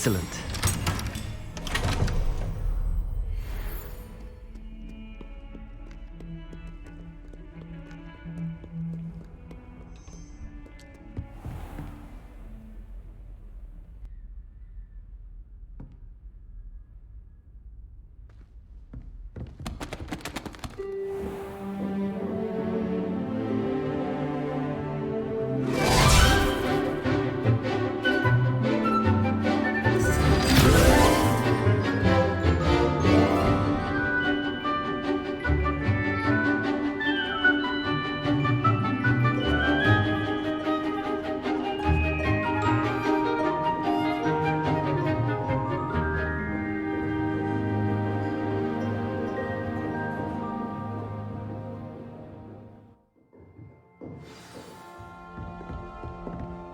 Excellent.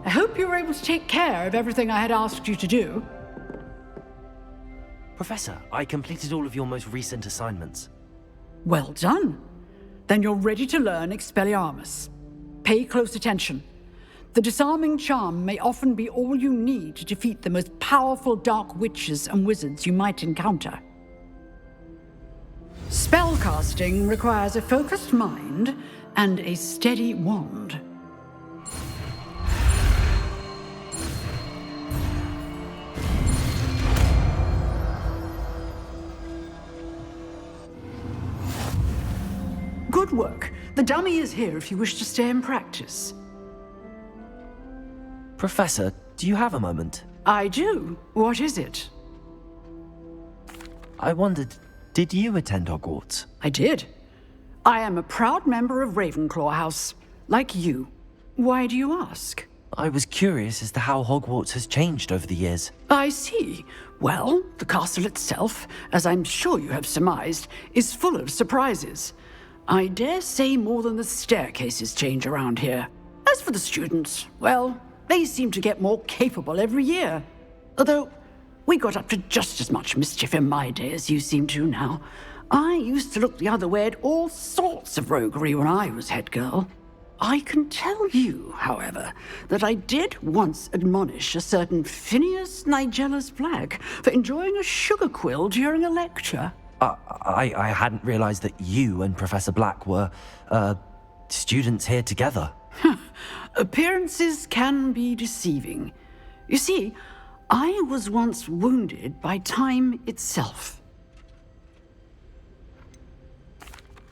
I hope you were able to take care of everything I had asked you to do. Professor, I completed all of your most recent assignments. Well done. Then you're ready to learn Expelliarmus. Pay close attention. The disarming charm may often be all you need to defeat the most powerful dark witches and wizards you might encounter. Spellcasting requires a focused mind and a steady wand. Good work. The dummy is here if you wish to stay and practice. Professor, do you have a moment? I do. What is it? I wondered, did you attend Hogwarts? I did. I am a proud member of Ravenclaw House, like you. Why do you ask? I was curious as to how Hogwarts has changed over the years. I see. Well, the castle itself, as I'm sure you have surmised, is full of surprises. I dare say more than the staircases change around here. As for the students, well, they seem to get more capable every year. Although, we got up to just as much mischief in my day as you seem to now. I used to look the other way at all sorts of roguery when I was head girl. I can tell you, however, that I did once admonish a certain Phineas Nigellus Black for enjoying a sugar quill during a lecture. I hadn't realized that you and Professor Black were, students here together. Appearances can be deceiving. You see, I was once wounded by time itself.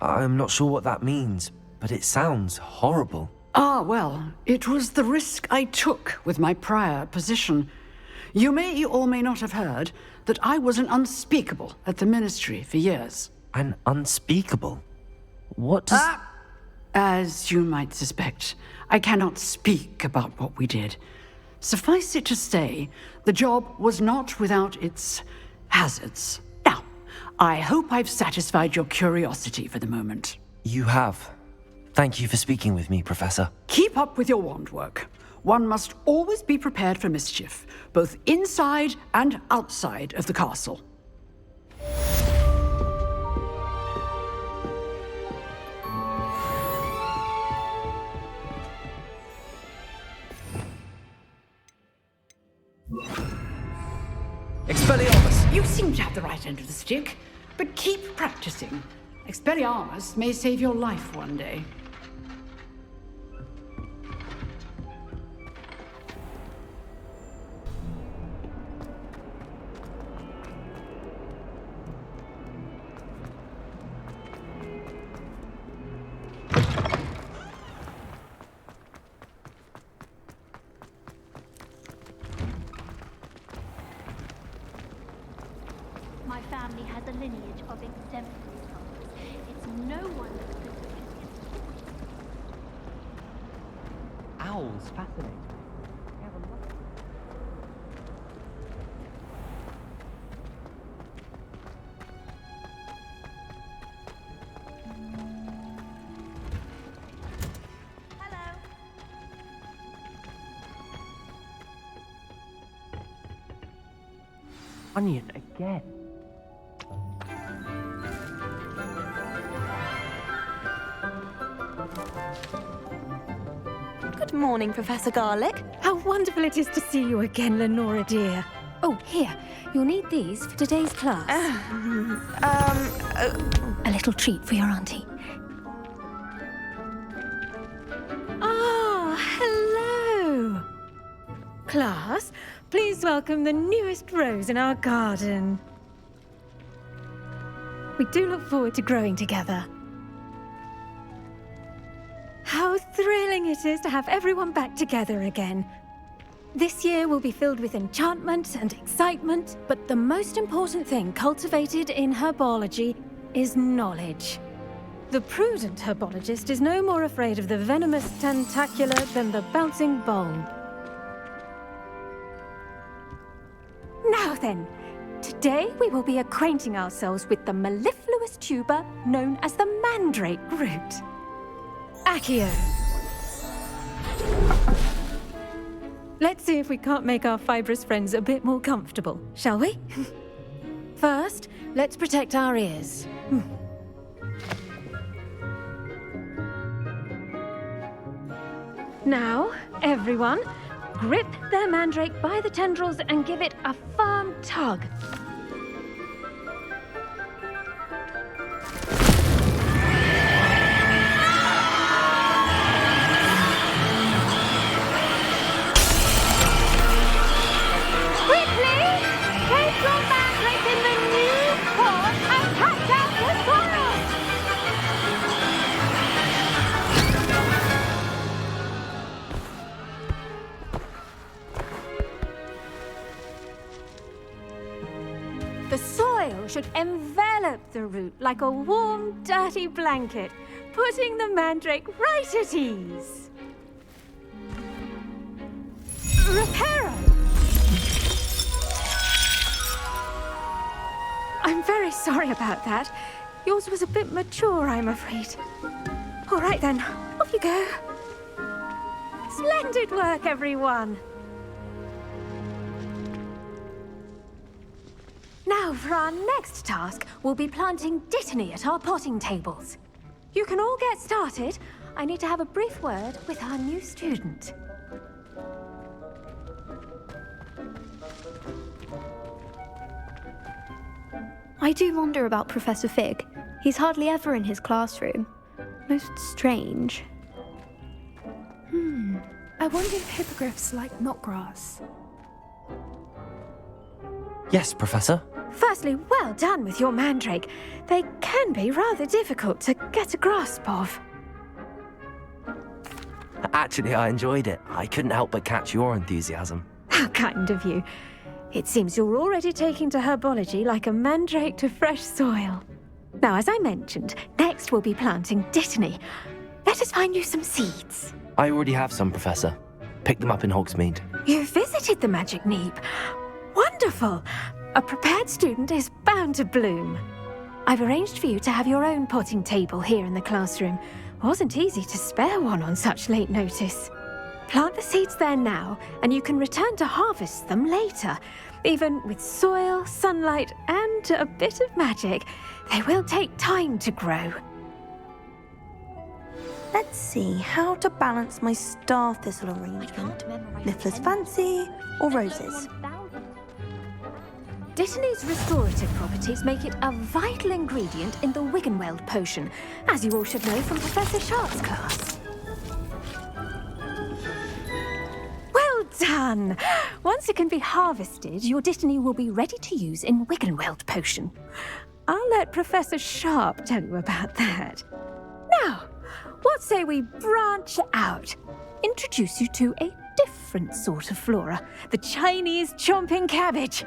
I'm not sure what that means, but it sounds horrible. Ah, well, it was the risk I took with my prior position. You may or may not have heard that I was an unspeakable at the Ministry for years. An unspeakable? What does... As you might suspect, I cannot speak about what we did. Suffice it to say, the job was not without its hazards. Now, I hope I've satisfied your curiosity for the moment. You have. Thank you for speaking with me, Professor. Keep up with your wand work. One must always be prepared for mischief, both inside and outside of the castle. Expelliarmus! You seem to have the right end of the stick, but keep practicing. Expelliarmus may save your life one day. My family has a lineage of exemplary scholars. It's no wonder that Owls, fascinating. Hello. Onion again. Good morning, Professor Garlick. How wonderful it is to see you again, Lenora dear. Oh, here. You'll need these for today's class. A little treat for your auntie. Ah, hello! Class, please welcome the newest rose in our garden. We do look forward to growing together. How thrilling it is to have everyone back together again. This year will be filled with enchantment and excitement, but the most important thing cultivated in herbology is knowledge. The prudent herbologist is no more afraid of the venomous tentacula than the bouncing bulb. Now then, today we will be acquainting ourselves with the mellifluous tuber known as the mandrake root. Accio. Let's see if we can't make our fibrous friends a bit more comfortable, shall we? First, let's protect our ears. Now, everyone, grip their mandrake by the tendrils and give it a firm tug. The soil should envelop the root like a warm, dirty blanket, putting the mandrake right at ease. Reparo! I'm very sorry about that. Yours was a bit mature, I'm afraid. All right then, off you go. Splendid work, everyone! Now, for our next task, we'll be planting Dittany at our potting tables. You can all get started. I need to have a brief word with our new student. I do wonder about Professor Fig. He's hardly ever in his classroom. Most strange. I wonder if hippogriffs like knotgrass. Yes, Professor. Firstly, well done with your mandrake. They can be rather difficult to get a grasp of. Actually, I enjoyed it. I couldn't help but catch your enthusiasm. How kind of you. It seems you're already taking to herbology like a mandrake to fresh soil. Now, as I mentioned, next we'll be planting Dittany. Let us find you some seeds. I already have some, Professor. Picked them up in Hogsmeade. You visited the Magic Neep. Wonderful! A prepared student is bound to bloom. I've arranged for you to have your own potting table here in the classroom. Wasn't easy to spare one on such late notice. Plant the seeds there now, and you can return to harvest them later. Even with soil, sunlight, and a bit of magic, they will take time to grow. Let's see how to balance my star thistle arrangement. Niffler's fancy or roses? Dittany's restorative properties make it a vital ingredient in the Wiggenweld potion, as you all should know from Professor Sharp's class. Well done! Once it can be harvested, your Dittany will be ready to use in Wiggenweld potion. I'll let Professor Sharp tell you about that. Now, what say we branch out? Introduce you to a different sort of flora, the Chinese chomping cabbage.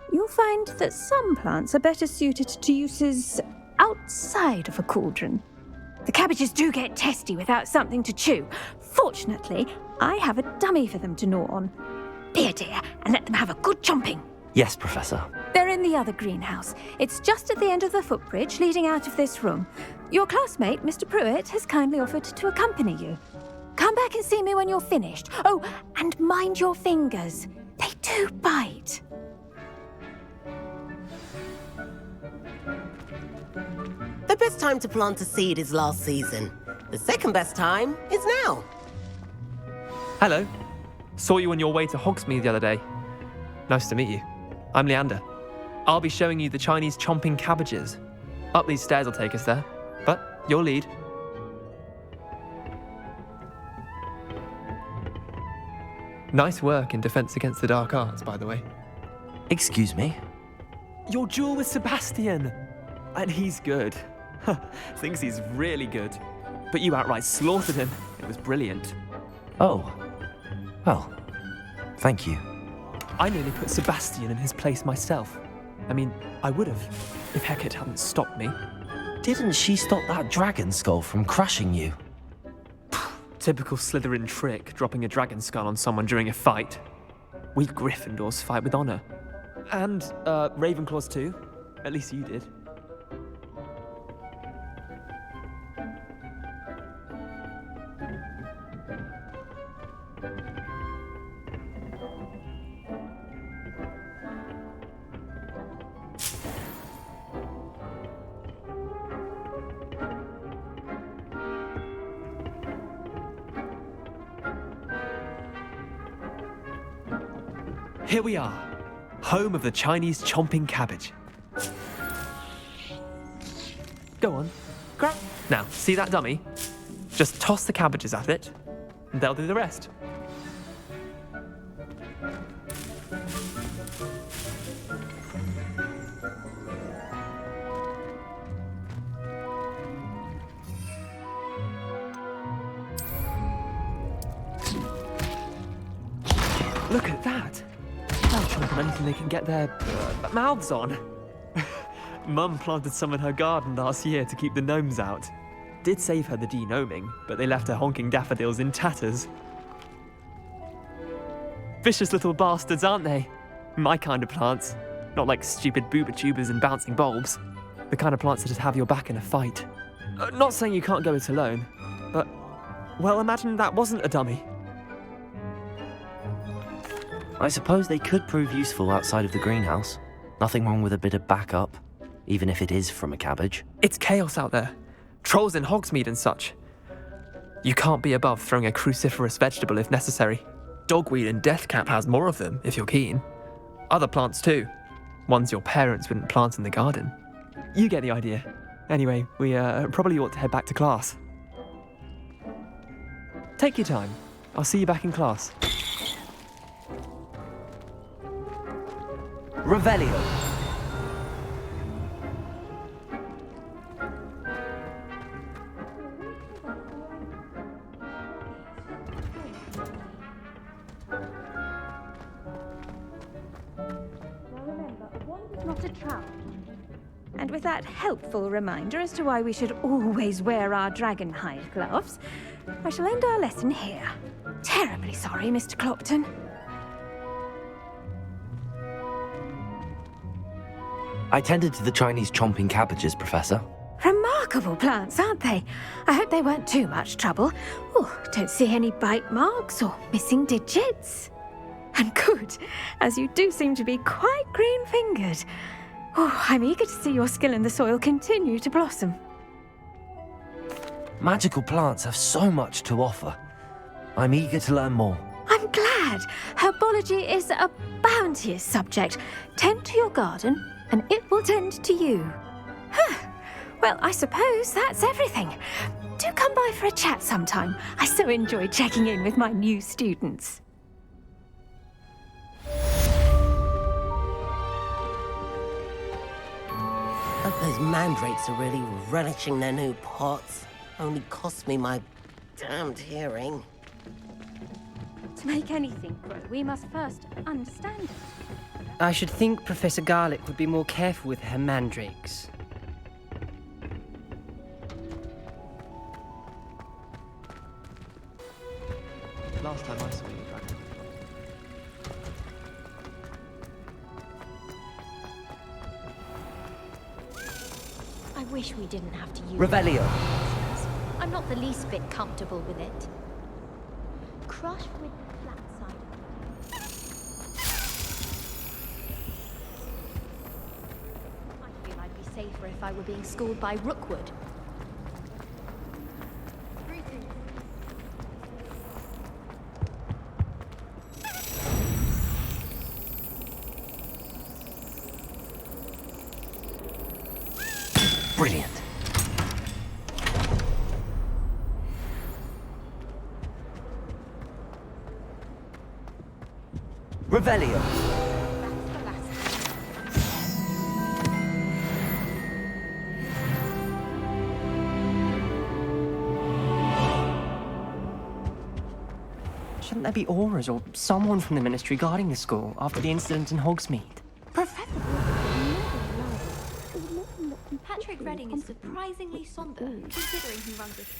You'll find that some plants are better suited to uses outside of a cauldron. The cabbages do get testy without something to chew. Fortunately, I have a dummy for them to gnaw on. Be a dear and let them have a good chomping. Yes, Professor. They're in the other greenhouse. It's just at the end of the footbridge leading out of this room. Your classmate, Mr. Pruitt, has kindly offered to accompany you. Come back and see me when you're finished. Oh, and mind your fingers. They do bite. The best time to plant a seed is last season. The second best time is now. Hello. Saw you on your way to Hogsmeade the other day. Nice to meet you. I'm Leander. I'll be showing you the Chinese chomping cabbages. Up these stairs will take us there, but your lead. Nice work in Defense Against the Dark Arts, by the way. Excuse me? Your duel with Sebastian! And he's good. Thinks he's really good. But you outright slaughtered him. It was brilliant. Oh. Well, thank you. I nearly put Sebastian in his place myself. I mean, I would have, if Hecat hadn't stopped me. Didn't she stop that dragon skull from crushing you? Typical Slytherin trick, dropping a dragon skull on someone during a fight. We Gryffindors fight with honor. And, Ravenclaws too. At least you did. Here we are, home of the Chinese chomping cabbage. Go on, grab. Now, see that dummy? Just toss the cabbages at it, and they'll do the rest. Look at that! They'll chomp on anything they can get their mouths on. Mum planted some in her garden last year to keep the gnomes out. Did save her the de-gnoming, but they left her honking daffodils in tatters. Vicious little bastards, aren't they? My kind of plants. Not like stupid booba tubers and bouncing bulbs. The kind of plants that just have your back in a fight. Not saying you can't go it alone, but, well, imagine that wasn't a dummy. I suppose they could prove useful outside of the greenhouse. Nothing wrong with a bit of backup, even if it is from a cabbage. It's chaos out there. Trolls in Hogsmeade and such. You can't be above throwing a cruciferous vegetable if necessary. Dogweed and deathcap has more of them, if you're keen. Other plants too. Ones your parents wouldn't plant in the garden. You get the idea. Anyway, we probably ought to head back to class. Take your time. I'll see you back in class. Revelio. Not a trap. And with that helpful reminder as to why we should always wear our dragon hide gloves, I shall end our lesson here. Terribly sorry, Mr. Clopton. I tended to the Chinese chomping cabbages, Professor. Remarkable plants, aren't they? I hope they weren't too much trouble. Oh, don't see any bite marks or missing digits. And good, as you do seem to be quite green-fingered. Oh, I'm eager to see your skill in the soil continue to blossom. Magical plants have so much to offer. I'm eager to learn more. I'm glad. Herbology is a bounteous subject. Tend to your garden, and it will tend to you. Well, I suppose that's everything. Do come by for a chat sometime. I so enjoy checking in with my new students. Hope those mandrakes are really relishing their new pots. Only cost me my damned hearing. To make anything grow, we must first understand it. I should think Professor Garlick would be more careful with her mandrakes. Last time I saw you, Dragon. I wish we didn't have to use Revelio. I'm not the least bit comfortable with it. Crush with flat cider. I feel I'd be safer if I were being schooled by Rookwood. Brilliant. Revelio. Shouldn't there be auras or someone from the Ministry guarding the school after the incident in Hogsmeade? Patrick Redding is surprisingly somber, considering he runs a show.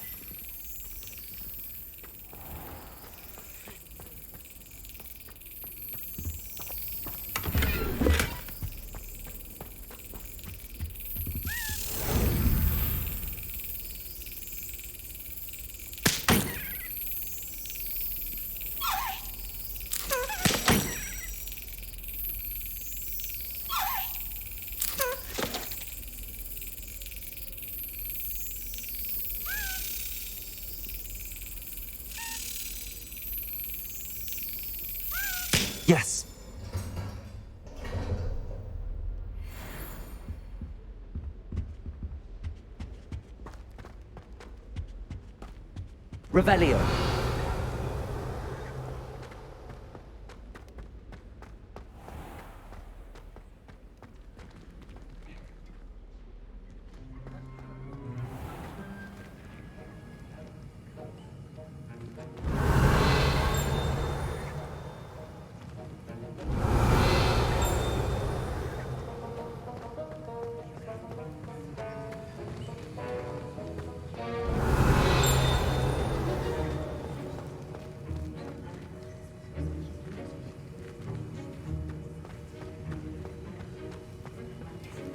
Yes. Revelio.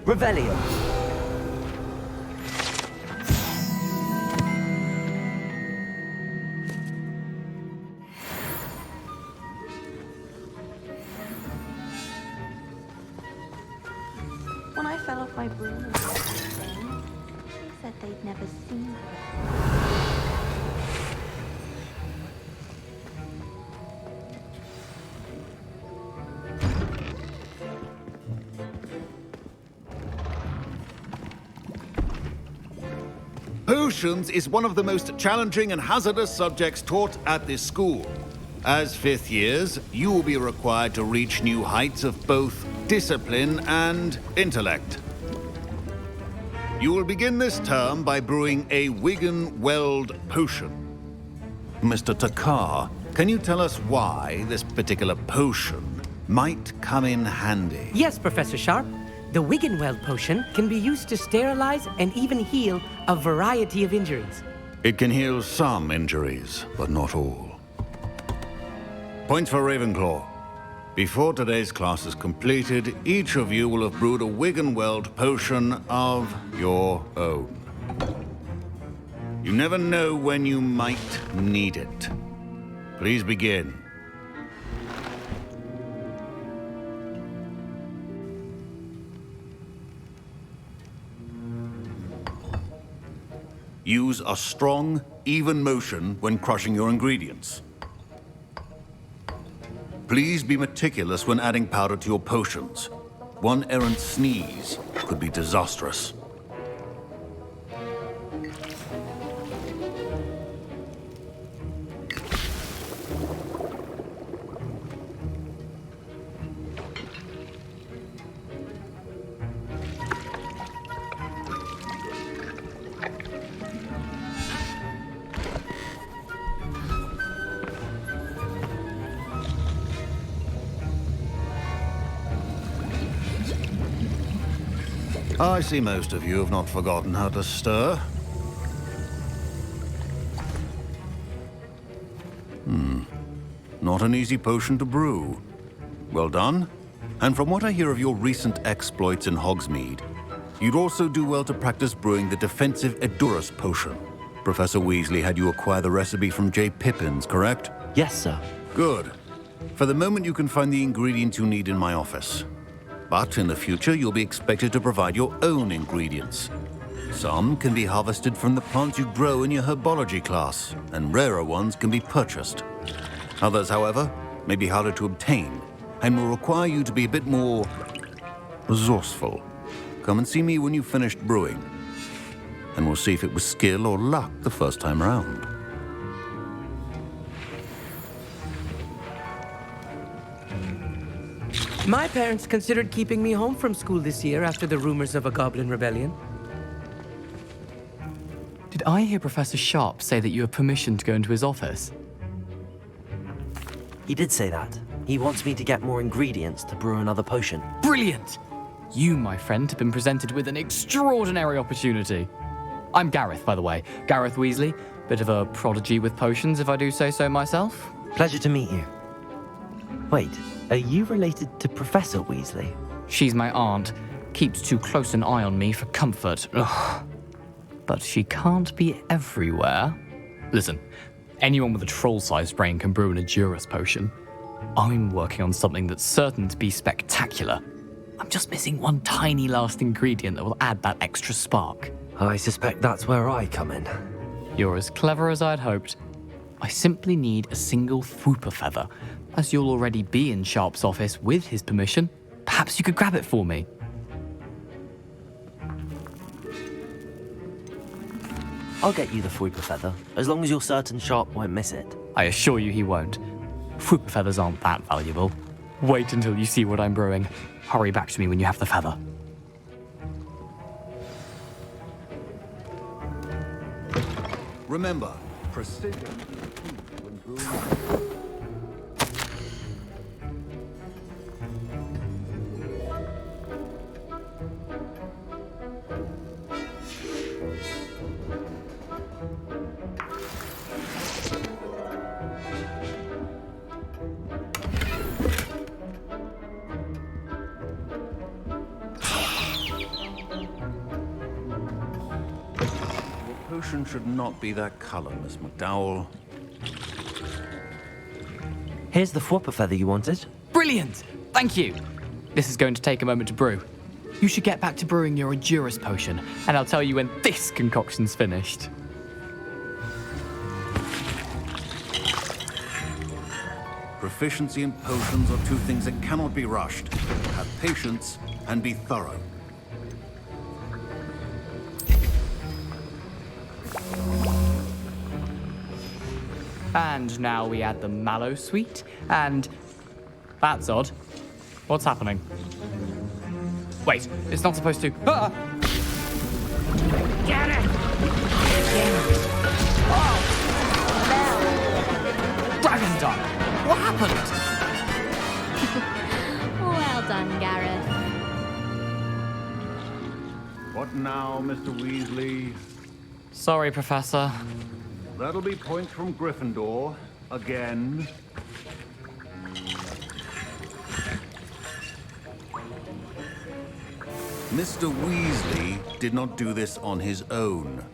Revelio. When I fell off my broom, they said they'd never seen me. Potions is one of the most challenging and hazardous subjects taught at this school. As fifth years, you will be required to reach new heights of both discipline and intellect. You will begin this term by brewing a Wiggenweld potion. Mr. Takar, can you tell us why this particular potion might come in handy? Yes, Professor Sharp. The Wiggenweld potion can be used to sterilize and even heal a variety of injuries. It can heal some injuries, but not all. Points for Ravenclaw. Before today's class is completed, each of you will have brewed a Wiggenweld potion of your own. You never know when you might need it. Please begin. Use a strong, even motion when crushing your ingredients. Please be meticulous when adding powder to your potions. One errant sneeze could be disastrous. I see most of you have not forgotten how to stir. Not an easy potion to brew. Well done. And from what I hear of your recent exploits in Hogsmeade, you'd also do well to practice brewing the defensive Edurus potion. Professor Weasley had you acquire the recipe from J. Pippins, correct? Yes, sir. Good. For the moment, you can find the ingredients you need in my office. But in the future, you'll be expected to provide your own ingredients. Some can be harvested from the plants you grow in your Herbology class, and rarer ones can be purchased. Others, however, may be harder to obtain, and will require you to be a bit more resourceful. Come and see me when you've finished brewing. and we'll see if it was skill or luck the first time around. My parents considered keeping me home from school this year after the rumors of a goblin rebellion. Did I hear Professor Sharp say that you have permission to go into his office? He did say that. He wants me to get more ingredients to brew another potion. Brilliant! You, my friend, have been presented with an extraordinary opportunity. I'm Gareth, by the way. Gareth Weasley. Bit of a prodigy with potions, if I do say so myself. Pleasure to meet you. Wait, are you related to Professor Weasley? She's my aunt. Keeps too close an eye on me for comfort. Ugh. But she can't be everywhere. Listen, anyone with a troll-sized brain can brew an Edurus potion. I'm working on something that's certain to be spectacular. I'm just missing one tiny last ingredient that will add that extra spark. I suspect that's where I come in. You're as clever as I'd hoped. I simply need a single Fwooper feather. As you'll already be in Sharp's office with his permission, perhaps you could grab it for me. I'll get you the Fwooper feather, as long as you're certain Sharp won't miss it. I assure you he won't. Fwooper feathers aren't that valuable. Wait until you see what I'm brewing. Hurry back to me when you have the feather. Remember, precision is key when brewing. Potion should not be that color, Miss McDowell. Here's the Fwooper feather you wanted. Brilliant! Thank you! This is going to take a moment to brew. You should get back to brewing your Edurus potion, and I'll tell you when this concoction's finished. Proficiency in potions are two things that cannot be rushed. Have patience and be thorough. And now we add the mallow sweet, and... That's odd. What's happening? Wait, it's not supposed to... Ah! Get it! Oh! Dragon Dog! What happened? Well done, Gareth. What now, Mr. Weasley? Sorry, Professor. That'll be points from Gryffindor. Again. Mr. Weasley did not do this on his own.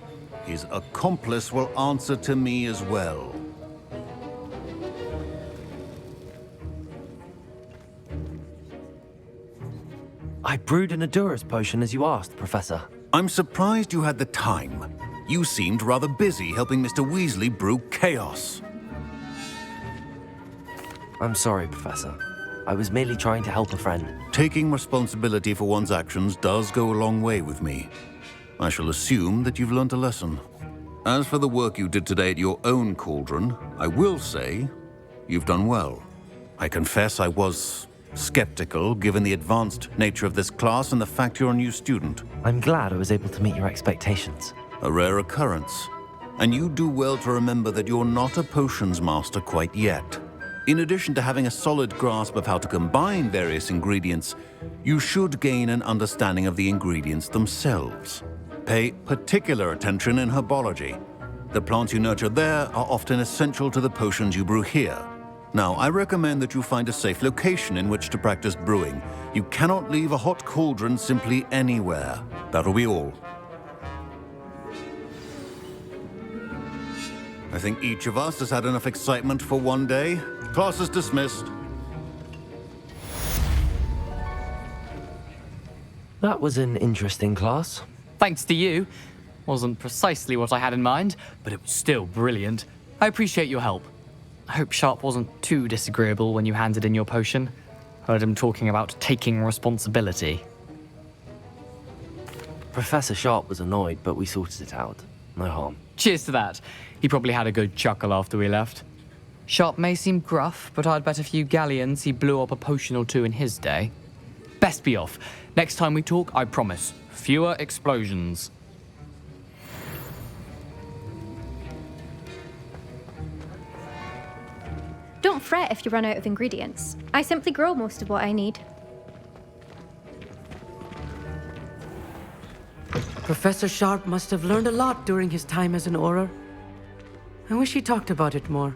His accomplice will answer to me as well. I brewed an Edurus potion as you asked, Professor. I'm surprised you had the time. You seemed rather busy helping Mr. Weasley brew chaos. I'm sorry, Professor. I was merely trying to help a friend. Taking responsibility for one's actions does go a long way with me. I shall assume that you've learnt a lesson. As for the work you did today at your own cauldron, I will say you've done well. I confess I was skeptical, given the advanced nature of this class and the fact you're a new student. I'm glad I was able to meet your expectations. A rare occurrence. And you do well to remember that you're not a potions master quite yet. In addition to having a solid grasp of how to combine various ingredients, you should gain an understanding of the ingredients themselves. Pay particular attention in herbology. The plants you nurture there are often essential to the potions you brew here. Now, I recommend that you find a safe location in which to practice brewing. You cannot leave a hot cauldron simply anywhere. That'll be all. I think each of us has had enough excitement for one day. Class is dismissed. That was an interesting class. Thanks to you. Wasn't precisely what I had in mind, but it was still brilliant. I appreciate your help. I hope Sharp wasn't too disagreeable when you handed in your potion. Heard him talking about taking responsibility. Professor Sharp was annoyed, but we sorted it out. No harm. Cheers to that. He probably had a good chuckle after we left. Sharp may seem gruff, but I'd bet a few galleons he blew up a potion or two in his day. Best be off. Next time we talk, I promise, fewer explosions. Don't fret if you run out of ingredients. I simply grow most of what I need. Professor Sharp must have learned a lot during his time as an Auror. I wish he talked about it more.